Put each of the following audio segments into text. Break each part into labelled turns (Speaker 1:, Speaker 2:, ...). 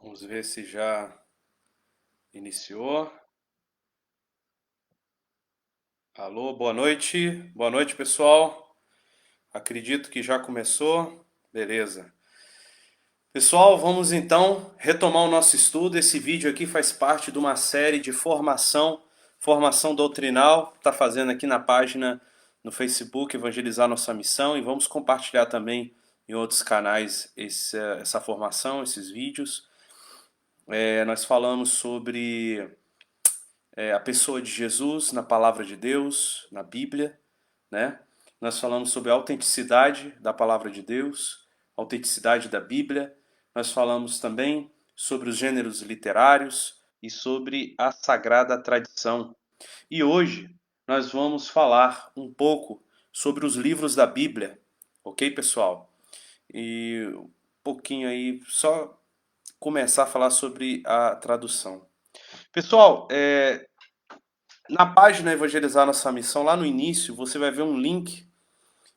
Speaker 1: Vamos ver se já iniciou. Alô, boa noite. Boa noite, pessoal. Acredito que já começou. Beleza. Pessoal, vamos então retomar o nosso estudo. Esse vídeo aqui faz parte de uma série de formação doutrinal. Está fazendo aqui na página no Facebook Evangelizar Nossa Missão e vamos compartilhar também em outros canais essa formação, esses vídeos. Nós falamos sobre a pessoa de Jesus na palavra de Deus, na Bíblia, né? Nós falamos sobre a autenticidade da palavra de Deus, a autenticidade da Bíblia. Nós falamos também sobre os gêneros literários e sobre a sagrada tradição. E hoje nós vamos falar um pouco sobre os livros da Bíblia, ok, pessoal? E um pouquinho aí, só começar a falar sobre a tradução. Pessoal, na página Evangelizar Nossa Missão, lá no início, você vai ver um link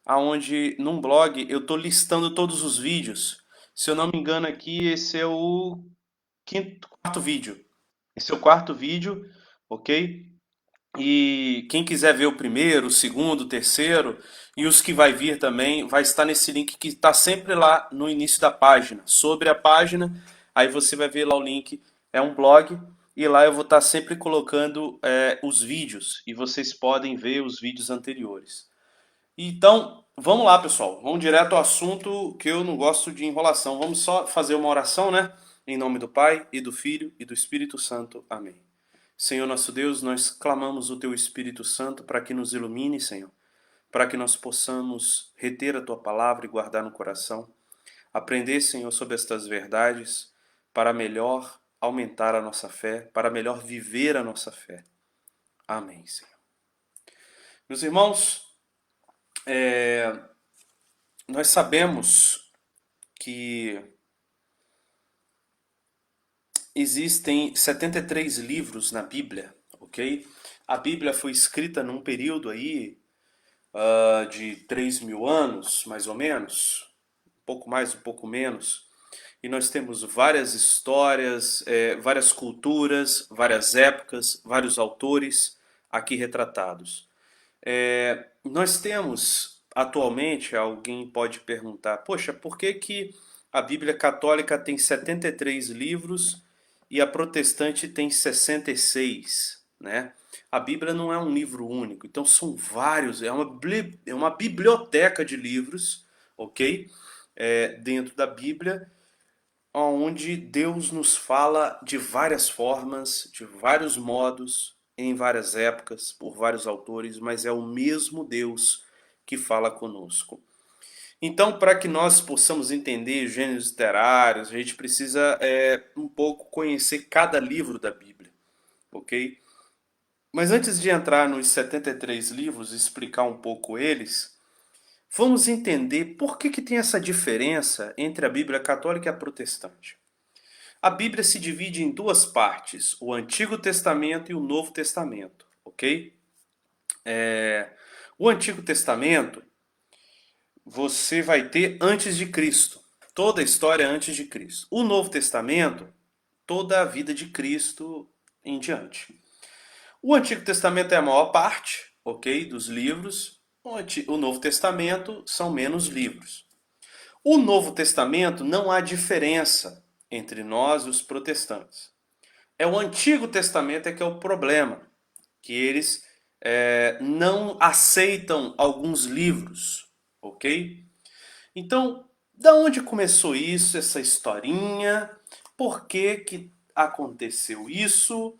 Speaker 1: aonde num blog eu estou listando todos os vídeos. Se eu não me engano aqui, esse é o quarto vídeo. Esse é o quarto vídeo, ok? E quem quiser ver o primeiro, o segundo, o terceiro e os que vai vir também, vai estar nesse link que está sempre lá no início da página. Sobre a página, aí você vai ver lá o link, é um blog, e lá eu vou estar sempre colocando os vídeos, e vocês podem ver os vídeos anteriores. Então, vamos lá, pessoal. Vamos direto ao assunto, que eu não gosto de enrolação. Vamos só fazer uma oração, né? Em nome do Pai, e do Filho, e do Espírito Santo. Amém. Senhor nosso Deus, nós clamamos o Teu Espírito Santo para que nos ilumine, Senhor, para que nós possamos reter a Tua palavra e guardar no coração. Aprender, Senhor, sobre estas verdades, para melhor aumentar a nossa fé, para melhor viver a nossa fé. Amém, Senhor. Meus irmãos, nós sabemos que existem 73 livros na Bíblia, ok? A Bíblia foi escrita num período aí de 3.000 anos, mais ou menos, um pouco mais, um pouco menos. E nós temos várias histórias, várias culturas, várias épocas, vários autores aqui retratados. Nós temos, atualmente, alguém pode perguntar, poxa, por que que a Bíblia Católica tem 73 livros e a protestante tem 66, né? A Bíblia não é um livro único, então são vários, é uma biblioteca de livros, ok? Dentro da Bíblia, onde Deus nos fala de várias formas, de vários modos, em várias épocas, por vários autores, mas é o mesmo Deus que fala conosco. Então, para que nós possamos entender gêneros literários, a gente precisa um pouco conhecer cada livro da Bíblia, ok? Mas antes de entrar nos 73 livros e explicar um pouco eles, vamos entender por que tem essa diferença entre a Bíblia católica e a protestante. A Bíblia se divide em duas partes, o Antigo Testamento e o Novo Testamento, ok? O Antigo Testamento você vai ter antes de Cristo, toda a história antes de Cristo. O Novo Testamento, toda a vida de Cristo em diante. O Antigo Testamento é a maior parte, ok, dos livros. O Novo Testamento são menos livros. O Novo Testamento não há diferença entre nós e os protestantes. É o Antigo Testamento que é o problema, que eles não aceitam alguns livros, ok? Então, da onde começou isso, essa historinha? Por que que aconteceu isso?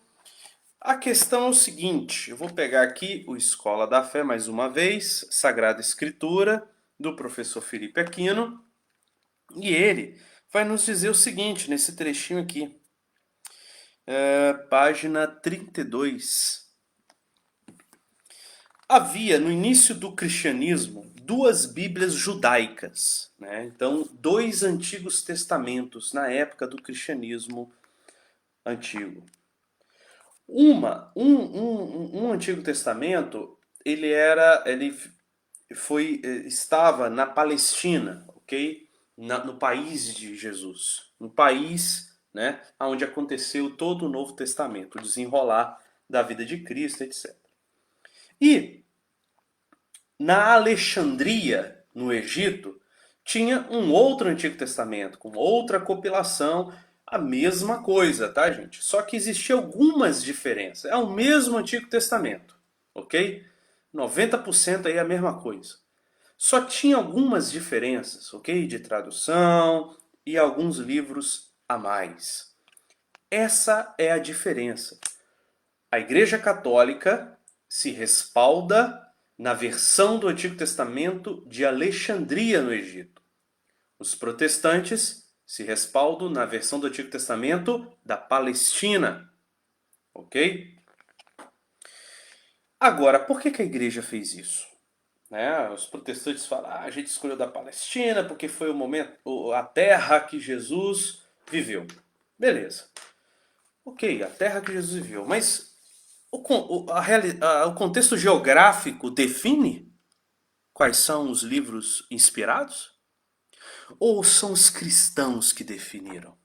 Speaker 1: A questão é o seguinte, eu vou pegar aqui o Escola da Fé mais uma vez, Sagrada Escritura, do professor Felipe Aquino, e ele vai nos dizer o seguinte, nesse trechinho aqui, página 32. Havia, no início do cristianismo, duas Bíblias judaicas, né? Então, dois antigos testamentos na época do cristianismo antigo. Um Antigo Testamento, ele estava na Palestina, ok? No país de Jesus, no país né, onde aconteceu todo o Novo Testamento, o desenrolar da vida de Cristo, etc. E na Alexandria, no Egito, tinha um outro Antigo Testamento, com outra compilação, a mesma coisa, tá, gente? Só que existiam algumas diferenças. É o mesmo Antigo Testamento, ok? 90% aí é a mesma coisa. Só tinha algumas diferenças, ok? De tradução e alguns livros a mais. Essa é a diferença. A Igreja Católica se respalda na versão do Antigo Testamento de Alexandria, no Egito. Os protestantes se respaldam na versão do Antigo Testamento da Palestina. Ok? Agora, por que a igreja fez isso? Né? Os protestantes falam, a gente escolheu da Palestina porque foi o momento, a terra que Jesus viveu. Beleza. Ok, a terra que Jesus viveu. Mas o contexto geográfico define quais são os livros inspirados? Ou são os cristãos que definiram?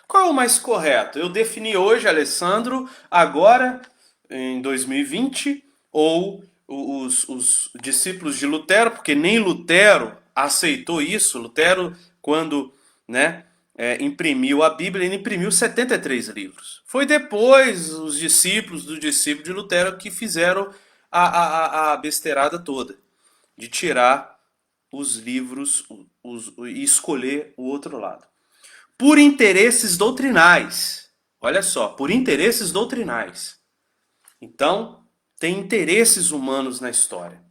Speaker 1: Qual é o mais correto? Eu defini hoje, Alessandro, agora, em 2020, ou os discípulos de Lutero, porque nem Lutero aceitou isso. Lutero, quando, né, imprimiu a Bíblia, ele imprimiu 73 livros. Foi depois os discípulos do discípulo de Lutero que fizeram a besteirada toda, de tirar os livros e escolher o outro lado. Por interesses doutrinais. Olha só, por interesses doutrinais. Então, tem interesses humanos na história.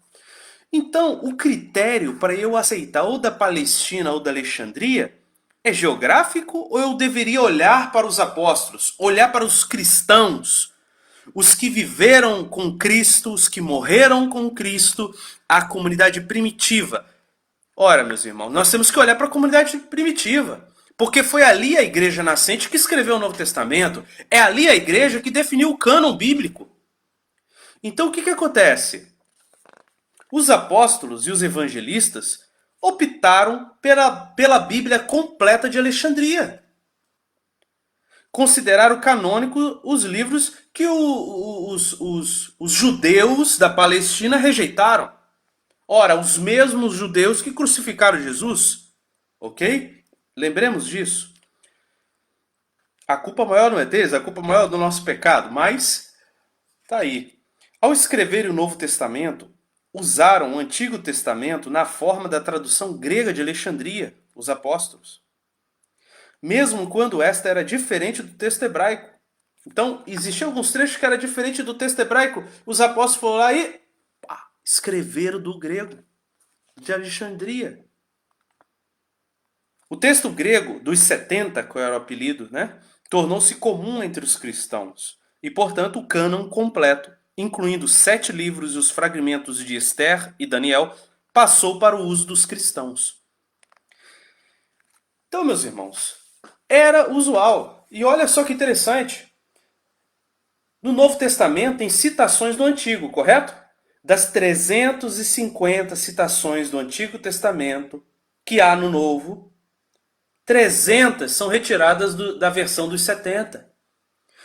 Speaker 1: Então, o critério para eu aceitar ou da Palestina ou da Alexandria é geográfico, ou eu deveria olhar para os apóstolos, olhar para os cristãos, os que viveram com Cristo, os que morreram com Cristo, a comunidade primitiva? Ora, meus irmãos, nós temos que olhar para a comunidade primitiva. Porque foi ali a igreja nascente que escreveu o Novo Testamento. É ali a igreja que definiu o cânon bíblico. Então o que acontece? Os apóstolos e os evangelistas optaram pela Bíblia completa de Alexandria. Consideraram canônico os livros que os judeus da Palestina rejeitaram. Ora, os mesmos judeus que crucificaram Jesus. Ok? Lembremos disso. A culpa maior não é deles, a culpa maior é do nosso pecado, mas tá aí. Ao escrever o Novo Testamento, usaram o Antigo Testamento na forma da tradução grega de Alexandria, os apóstolos. Mesmo quando esta era diferente do texto hebraico. Então, existiam alguns trechos que era diferente do texto hebraico. Os apóstolos foram lá e escreveram do grego, de Alexandria. O texto grego dos 70, que era o apelido, né, tornou-se comum entre os cristãos e, portanto, o cânon completo, incluindo 7 livros e os fragmentos de Esther e Daniel, passou para o uso dos cristãos. Então, meus irmãos, era usual. E olha só que interessante. No Novo Testamento tem citações do Antigo, correto? Das 350 citações do Antigo Testamento que há no Novo, 300 são retiradas da versão dos 70.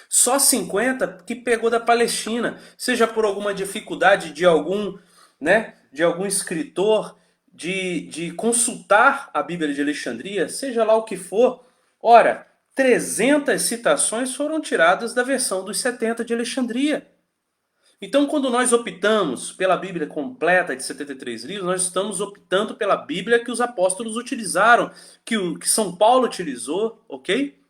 Speaker 1: Só 50 que pegou da Palestina, seja por alguma dificuldade de algum, né, de algum escritor de consultar a Bíblia de Alexandria, seja lá o que for. Ora, 300 citações foram tiradas da versão dos 70 de Alexandria. Então, quando nós optamos pela Bíblia completa de 73 livros, nós estamos optando pela Bíblia que os apóstolos utilizaram, que São Paulo utilizou, ok?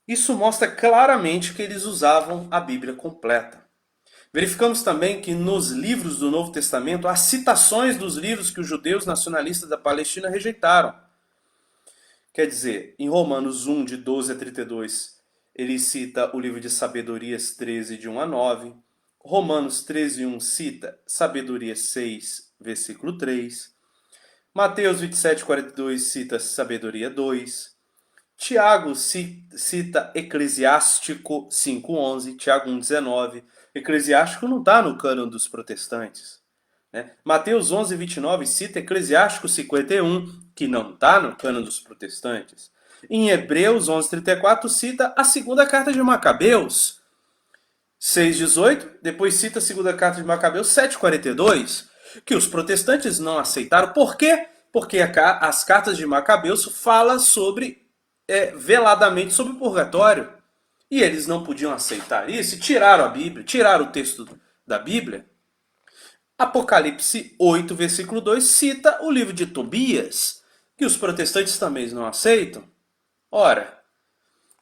Speaker 1: Isso mostra claramente que eles usavam a Bíblia completa. Verificamos também que nos livros do Novo Testamento há citações dos livros que os judeus nacionalistas da Palestina rejeitaram. Quer dizer, em Romanos 1, de 12 a 32, ele cita o livro de Sabedorias 13, de 1 a 9. Romanos 13, 1 cita Sabedoria 6, versículo 3. Mateus 27, 42 cita Sabedoria 2. Tiago cita Eclesiástico 5, 11. Tiago 1, 19. Eclesiástico não está no cânon dos protestantes. Né? Mateus 11, 29 cita Eclesiástico 51, que não está no cânon dos protestantes. Em Hebreus 11:34 cita a segunda carta de Macabeus, 6:18, depois cita a segunda carta de Macabeus 7:42, que os protestantes não aceitaram. Por quê? Porque as cartas de Macabeus falam veladamente sobre o purgatório. E eles não podiam aceitar isso e tiraram a Bíblia, tiraram o texto da Bíblia. Apocalipse 8, versículo 2, cita o livro de Tobias, que os protestantes também não aceitam. Ora,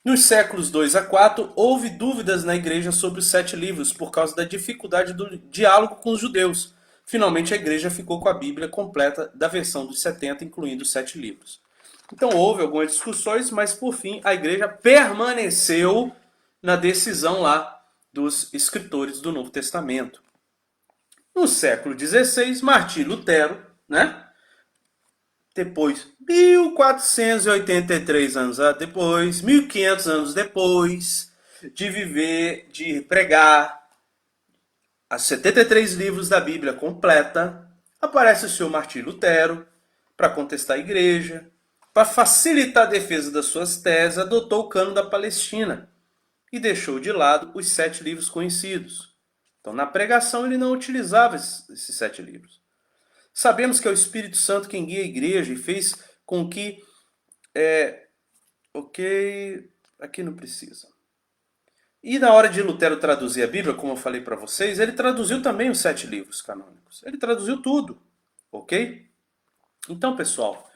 Speaker 1: nos séculos 2 a 4, houve dúvidas na igreja sobre os 7 livros por causa da dificuldade do diálogo com os judeus. Finalmente a igreja ficou com a Bíblia completa da versão dos 70, incluindo os 7 livros. Então houve algumas discussões, mas por fim a igreja permaneceu na decisão lá dos escritores do Novo Testamento. No século XVI, Martim Lutero, né? Depois, 1483 anos depois, 1500 anos depois de pregar os 73 livros da Bíblia completa, aparece o senhor Martim Lutero para contestar a igreja, para facilitar a defesa das suas teses, adotou o cânon da Palestina e deixou de lado os 7 livros conhecidos. Então, na pregação, ele não utilizava esses 7 livros. Sabemos que é o Espírito Santo quem guia a igreja e fez com que... aqui não precisa. E na hora de Lutero traduzir a Bíblia, como eu falei para vocês, ele traduziu também os 7 livros canônicos. Ele traduziu tudo, ok? Então, pessoal,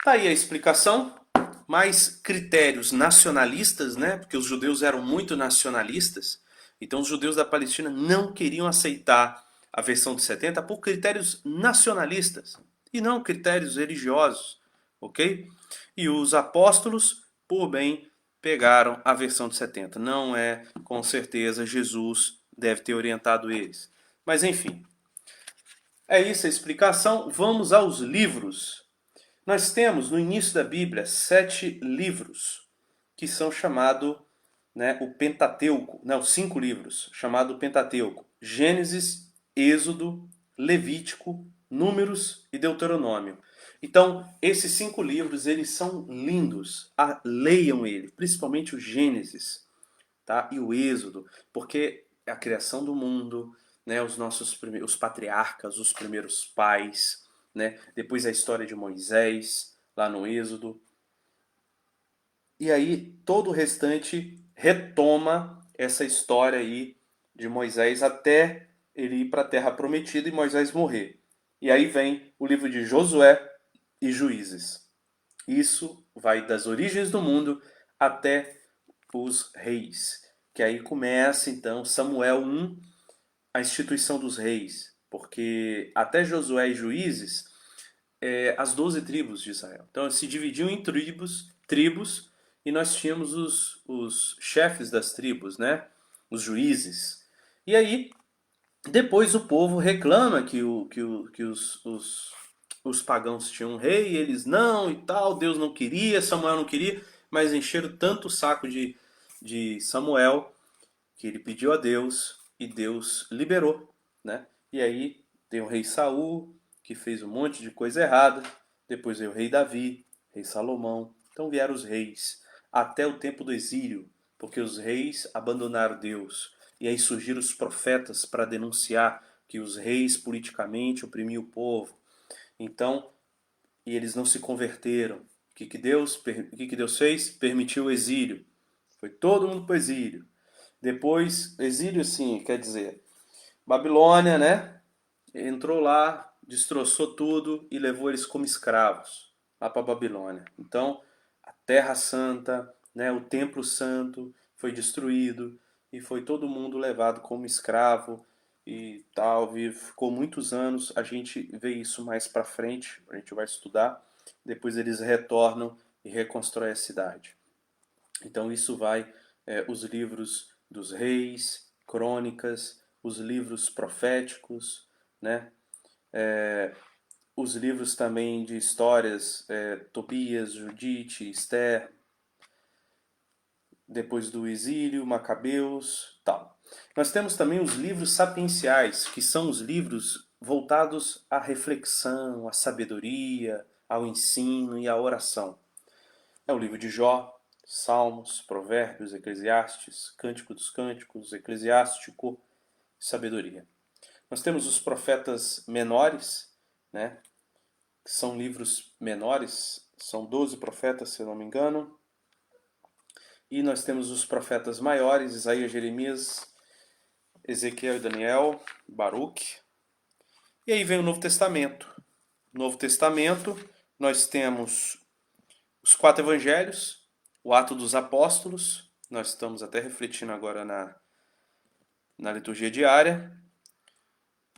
Speaker 1: tá aí a explicação. Mais critérios nacionalistas, né? Porque os judeus eram muito nacionalistas. Então, os judeus da Palestina não queriam aceitar a versão de 70 por critérios nacionalistas e não critérios religiosos, ok? E os apóstolos, por bem, pegaram a versão de 70. Não é, com certeza, Jesus deve ter orientado eles. Mas, enfim, é isso a explicação. Vamos aos livros. Nós temos, no início da Bíblia, 7 livros, que são chamados, né, o Pentateuco. Não, 5 livros, chamado Pentateuco. Gênesis, Êxodo, Levítico, Números e Deuteronômio. Então, esses 5 livros, eles são lindos. Leiam ele, principalmente o Gênesis, tá? E o Êxodo, porque é a criação do mundo, né? Os patriarcas, os primeiros pais, né? Depois a história de Moisés, lá no Êxodo. E aí, todo o restante retoma essa história aí de Moisés até ele ir para a Terra Prometida e Moisés morrer. E aí vem o livro de Josué e Juízes. Isso vai das origens do mundo até os reis. Que aí começa, então, Samuel 1, a instituição dos reis. Porque até Josué e Juízes, as 12 tribos de Israel. Então, se dividiam em tribos, e nós tínhamos os chefes das tribos, né? Os juízes. E aí, depois o povo reclama que os pagãos tinham um rei, e eles não e tal, Deus não queria, Samuel não queria, mas encheram tanto o saco de Samuel que ele pediu a Deus e Deus liberou, né? E aí tem o rei Saul, que fez um monte de coisa errada, depois veio o rei Davi, rei Salomão, então vieram os reis, até o tempo do exílio, porque os reis abandonaram Deus. E aí surgiram os profetas para denunciar que os reis politicamente oprimiam o povo. Então, e eles não se converteram. O que Deus fez? Permitiu o exílio. Foi todo mundo para o exílio. Depois, exílio sim, quer dizer, Babilônia, né? Entrou lá, destroçou tudo e levou eles como escravos lá para Babilônia. Então, a Terra Santa, né, o Templo Santo foi destruído e foi todo mundo levado como escravo e tal. Ficou muitos anos. A gente vê isso mais para frente, a gente vai estudar. Depois eles retornam e reconstroem a cidade. Então isso vai os livros dos reis, crônicas, os livros proféticos, né? Os livros também de histórias, Tobias, Judite, Esther, depois do exílio, Macabeus, tal. Nós temos também os livros sapienciais, que são os livros voltados à reflexão, à sabedoria, ao ensino e à oração. É o livro de Jó, Salmos, Provérbios, Eclesiastes, Cântico dos Cânticos, Eclesiástico e Sabedoria. Nós temos os profetas menores, né? Que são livros menores, são 12 profetas, se eu não me engano. E nós temos os profetas maiores, Isaías, Jeremias, Ezequiel e Daniel, Baruque. E aí vem o Novo Testamento. No Novo Testamento, nós temos os 4 evangelhos, o Ato dos Apóstolos, nós estamos até refletindo agora na liturgia diária,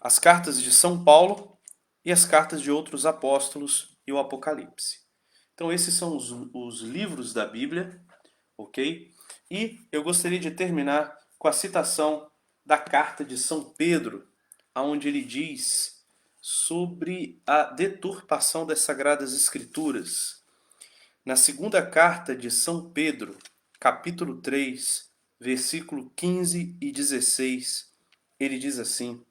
Speaker 1: as cartas de São Paulo e as cartas de outros apóstolos e o Apocalipse. Então esses são os livros da Bíblia, ok? E eu gostaria de terminar com a citação da carta de São Pedro, onde ele diz sobre a deturpação das Sagradas Escrituras. Na segunda carta de São Pedro, capítulo 3, versículo 15 e 16, ele diz assim: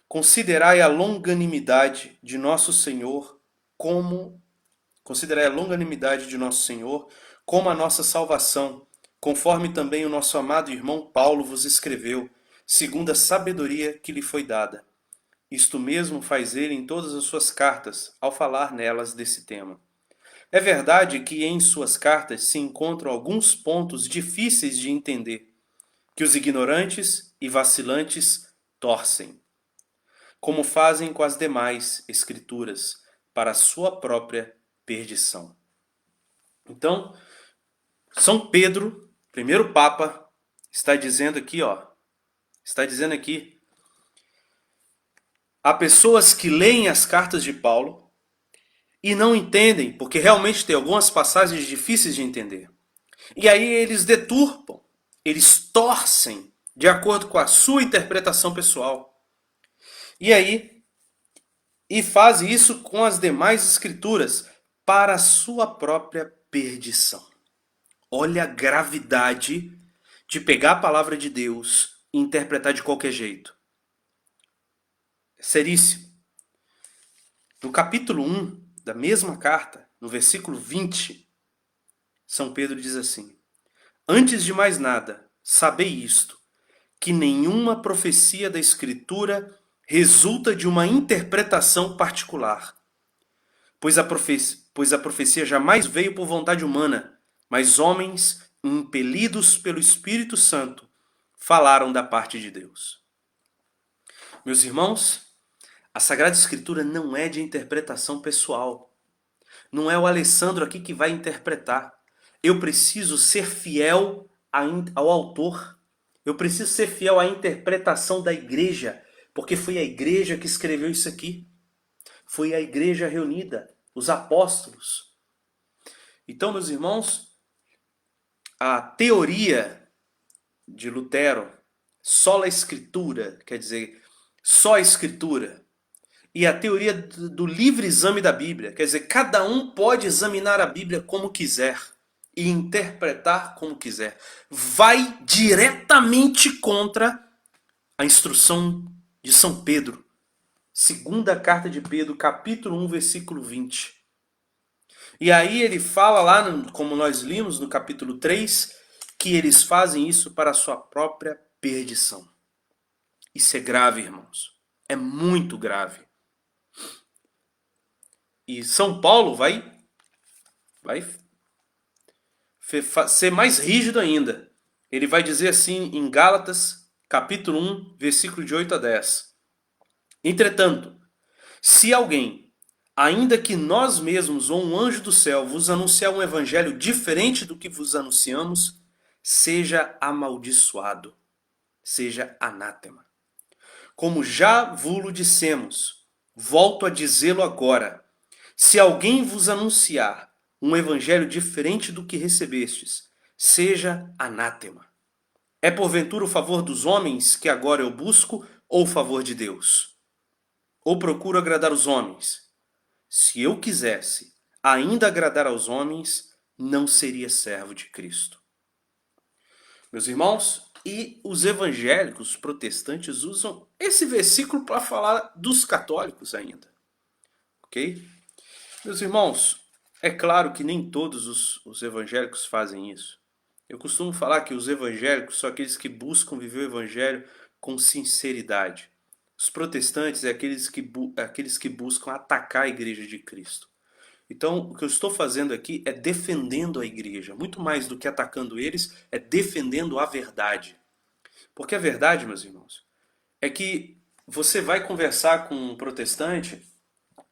Speaker 1: Considerai a longanimidade de nosso Senhor como a nossa salvação, conforme também o nosso amado irmão Paulo vos escreveu, segundo a sabedoria que lhe foi dada. Isto mesmo faz ele em todas as suas cartas, ao falar nelas desse tema. É verdade que em suas cartas se encontram alguns pontos difíceis de entender, que os ignorantes e vacilantes torcem, como fazem com as demais escrituras, para a sua própria perdição. Então, São Pedro, primeiro Papa, está dizendo aqui, há pessoas que leem as cartas de Paulo e não entendem, porque realmente tem algumas passagens difíceis de entender. E aí eles deturpam, eles torcem de acordo com a sua interpretação pessoal. E fazem isso com as demais escrituras para a sua própria perdição. Olha a gravidade de pegar a palavra de Deus e interpretar de qualquer jeito. Seríssimo. No capítulo 1 da mesma carta, no versículo 20, São Pedro diz assim: Antes de mais nada, sabei isto, que nenhuma profecia da Escritura resulta de uma interpretação particular. Pois a profecia jamais veio por vontade humana, mas homens, impelidos pelo Espírito Santo, falaram da parte de Deus. Meus irmãos, a Sagrada Escritura não é de interpretação pessoal. Não é o Alessandro aqui que vai interpretar. Eu preciso ser fiel ao autor. Eu preciso ser fiel à interpretação da igreja, porque foi a igreja que escreveu isso aqui. Foi a igreja reunida, os apóstolos. Então, meus irmãos, a teoria de Lutero, sola escritura, quer dizer, só a escritura, e a teoria do livre exame da Bíblia, quer dizer, cada um pode examinar a Bíblia como quiser e interpretar como quiser, vai diretamente contra a instrução de São Pedro. Segunda carta de Pedro, capítulo 1, versículo 20. E aí ele fala lá, como nós limos no capítulo 3, que eles fazem isso para a sua própria perdição. Isso é grave, irmãos. É muito grave. E São Paulo vai ser mais rígido ainda. Ele vai dizer assim em Gálatas, capítulo 1, versículo de 8 a 10. Entretanto, se alguém, ainda que nós mesmos ou um anjo do céu, vos anunciar um evangelho diferente do que vos anunciamos, seja amaldiçoado, seja anátema. Como já vos dissemos, volto a dizê-lo agora, se alguém vos anunciar um evangelho diferente do que recebestes, seja anátema. É porventura o favor dos homens que agora eu busco, ou o favor de Deus? Ou procuro agradar os homens? Se eu quisesse ainda agradar aos homens, não seria servo de Cristo. Meus irmãos, e os evangélicos protestantes usam esse versículo para falar dos católicos ainda. Ok? Meus irmãos, é claro que nem todos os evangélicos fazem isso. Eu costumo falar que os evangélicos são aqueles que buscam viver o evangelho com sinceridade. Os protestantes é aqueles que buscam atacar a igreja de Cristo. Então, o que eu estou fazendo aqui é defendendo a igreja. Muito mais do que atacando eles, é defendendo a verdade. Porque a verdade, meus irmãos, é que você vai conversar com um protestante,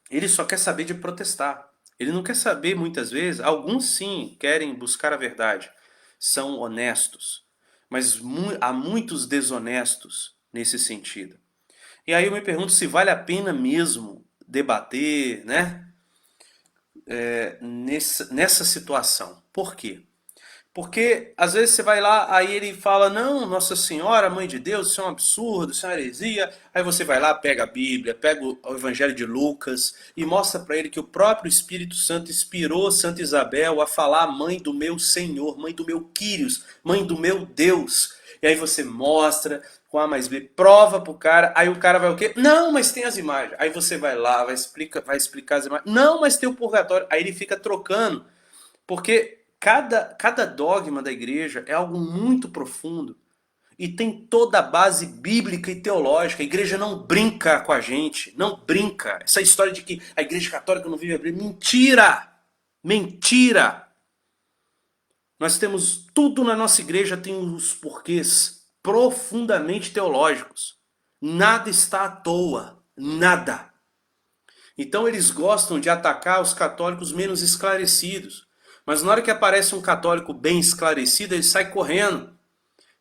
Speaker 1: ele só quer saber de protestar. Ele não quer saber, muitas vezes, alguns sim querem buscar a verdade, são honestos, mas há muitos desonestos nesse sentido. E aí eu me pergunto se vale a pena mesmo debater, né, nessa situação. Por quê? Porque às vezes você vai lá, aí ele fala, não, Nossa Senhora, Mãe de Deus, isso é um absurdo, isso é uma heresia. Aí você vai lá, pega a Bíblia, pega o Evangelho de Lucas e mostra para ele que o próprio Espírito Santo inspirou Santa Isabel a falar mãe do meu Senhor, mãe do meu Quírios, mãe do meu Deus. E aí você mostra com A mais B, prova pro cara, aí o cara vai o quê? Não, mas tem as imagens. Aí você vai lá, vai explicar as imagens. Não, mas tem o purgatório. Aí ele fica trocando. Porque cada dogma da igreja é algo muito profundo e tem toda a base bíblica e teológica. A igreja não brinca com a gente, não brinca. Essa história de que a igreja católica não vive a Bíblia, mentira! Mentira! Nós temos tudo na nossa igreja, tem os porquês profundamente teológicos. Nada está à toa, nada. Então eles gostam de atacar os católicos menos esclarecidos. Mas na hora que aparece um católico bem esclarecido, ele sai correndo.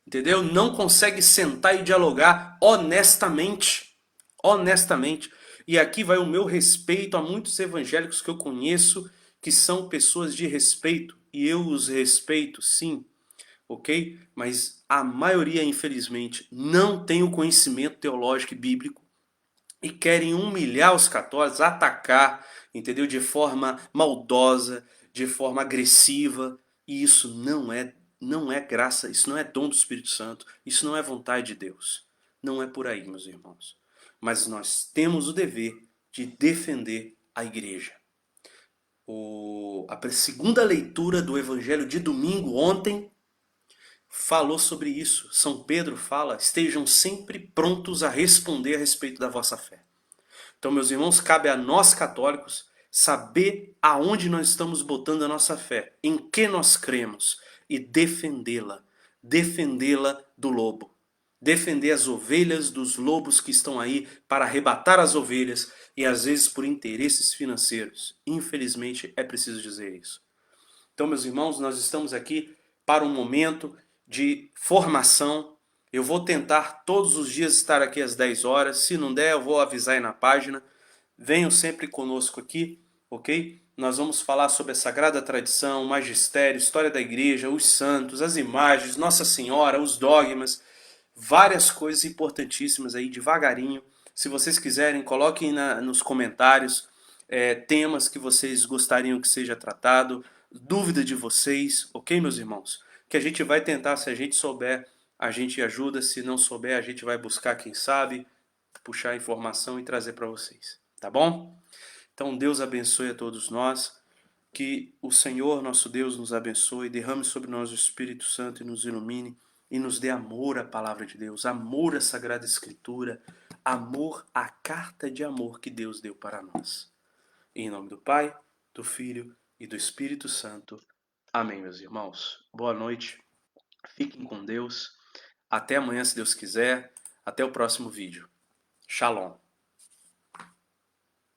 Speaker 1: Entendeu? Não consegue sentar e dialogar honestamente. Honestamente. E aqui vai o meu respeito a muitos evangélicos que eu conheço, que são pessoas de respeito. E eu os respeito, sim. Ok? Mas a maioria, infelizmente, não tem o conhecimento teológico e bíblico e querem humilhar os católicos, atacar, entendeu? De forma maldosa, de forma agressiva. E isso não é graça, isso não é dom do Espírito Santo, isso não é vontade de Deus. Não é por aí, meus irmãos. Mas nós temos o dever de defender a igreja. A segunda leitura do Evangelho de domingo, ontem, falou sobre isso. São Pedro fala: estejam sempre prontos a responder a respeito da vossa fé. Então, meus irmãos, cabe a nós católicos saber aonde nós estamos botando a nossa fé, em que nós cremos e defendê-la. Defendê-la do lobo. Defender as ovelhas dos lobos que estão aí para arrebatar as ovelhas e às vezes por interesses financeiros. Infelizmente é preciso dizer isso. Então, meus irmãos, nós estamos aqui para um momento de formação. Eu vou tentar todos os dias estar aqui às 10 horas. Se não der, eu vou avisar aí na página. Venham sempre conosco aqui, ok? Nós vamos falar sobre a sagrada tradição, o magistério, história da igreja, os santos, as imagens, Nossa Senhora, os dogmas, várias coisas importantíssimas aí, devagarinho. Se vocês quiserem, coloquem nos comentários temas que vocês gostariam que seja tratado, dúvida de vocês, ok, meus irmãos? Que a gente vai tentar, se a gente souber, a gente ajuda, se não souber, a gente vai buscar quem sabe, puxar informação e trazer para vocês, tá bom? Então Deus abençoe a todos nós, que o Senhor nosso Deus nos abençoe, derrame sobre nós o Espírito Santo e nos ilumine e nos dê amor à palavra de Deus, amor à Sagrada Escritura, amor à carta de amor que Deus deu para nós. Em nome do Pai, do Filho e do Espírito Santo. Amém, meus irmãos. Boa noite. Fiquem com Deus. Até amanhã, se Deus quiser. Até o próximo vídeo. Shalom.